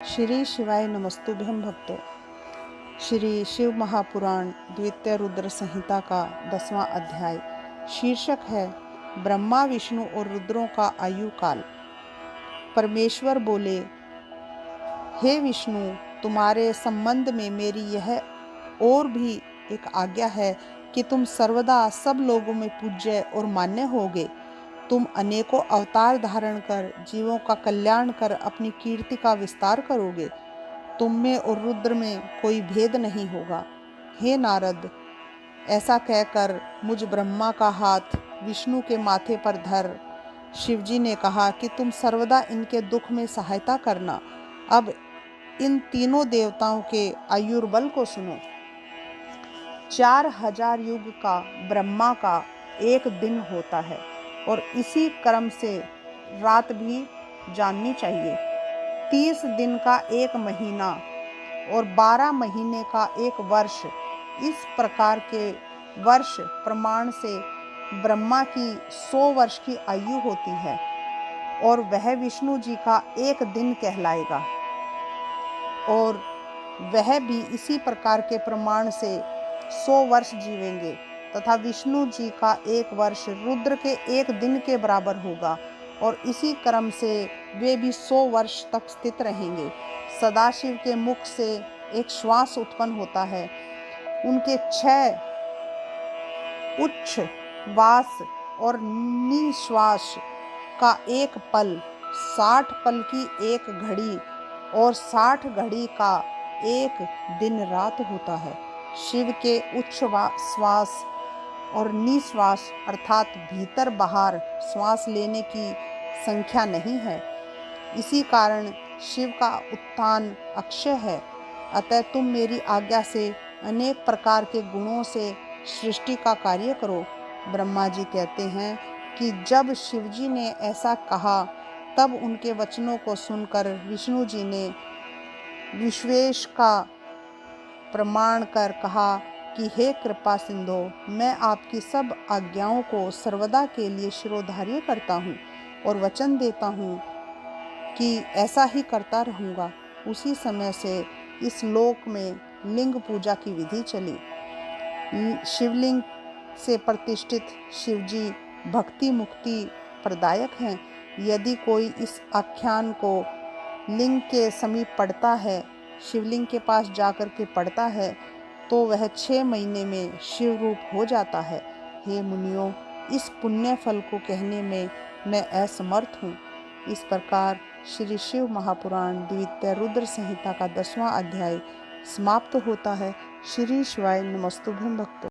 श्री शिवाय नमस्तुभ्यं भक्तों। श्री शिव महापुराण द्वितीय रुद्र संहिता का 10वां अध्याय। शीर्षक है ब्रह्मा विष्णु और रुद्रों का आयु काल। परमेश्वर बोले, हे विष्णु, तुम्हारे संबंध में मेरी यह और भी एक आज्ञा है कि तुम सर्वदा सब लोगों में पूज्य और मान्य होगे। तुम अनेकों अवतार धारण कर जीवों का कल्याण कर अपनी कीर्ति का विस्तार करोगे। तुम में और रुद्र में कोई भेद नहीं होगा। हे नारद, ऐसा कहकर मुझ ब्रह्मा का हाथ विष्णु के माथे पर धर शिवजी ने कहा कि तुम सर्वदा इनके दुख में सहायता करना। अब इन तीनों देवताओं के आयुर्बल को सुनो। 4000 युग का ब्रह्मा का एक दिन होता है और इसी क्रम से रात भी जाननी चाहिए। 30 दिन का एक महीना और 12 महीने का एक वर्ष, इस प्रकार के वर्ष प्रमाण से ब्रह्मा की 100 वर्ष की आयु होती है और वह विष्णु जी का एक दिन कहलाएगा और वह भी इसी प्रकार के प्रमाण से 100 वर्ष जीवेंगे तथा विष्णु जी का एक वर्ष रुद्र के एक दिन के बराबर होगा और इसी क्रम से वे भी 100 वर्ष तक स्थित रहेंगे। सदाशिव के मुख से एक श्वास उत्पन्न होता है। उनके 6 उच्छ्वास और निश्वास का एक पल, 60 पल की एक घड़ी और 60 घड़ी का एक दिन रात होता है। शिव के उच्छ्वास और निश्वास अर्थात भीतर बाहर श्वास लेने की संख्या नहीं है। इसी कारण शिव का उत्थान अक्षय है। अतः तुम मेरी आज्ञा से अनेक प्रकार के गुणों से सृष्टि का कार्य करो। ब्रह्मा जी कहते हैं कि जब शिवजी ने ऐसा कहा तब उनके वचनों को सुनकर विष्णु जी ने विश्वेश का प्रमाण कर कहा कि हे कृपा सिंधु, मैं आपकी सब आज्ञाओं को सर्वदा के लिए शिरोधार्य करता हूँ और वचन देता हूँ कि ऐसा ही करता रहूँगा। उसी समय से इस लोक में लिंग पूजा की विधि चली। शिवलिंग से प्रतिष्ठित शिवजी भक्ति मुक्ति प्रदायक हैं। यदि कोई इस आख्यान को लिंग के समीप पढ़ता है, शिवलिंग के पास जाकर के पढ़ता है, तो वह 6 महीने में शिव रूप हो जाता है। हे मुनियों, इस पुण्य फल को कहने में मैं असमर्थ हूँ। इस प्रकार श्री शिव महापुराण द्वितीय रुद्र संहिता का 10वां अध्याय समाप्त होता है। श्री शिवाय नमस्तुभ्यं भक्तों।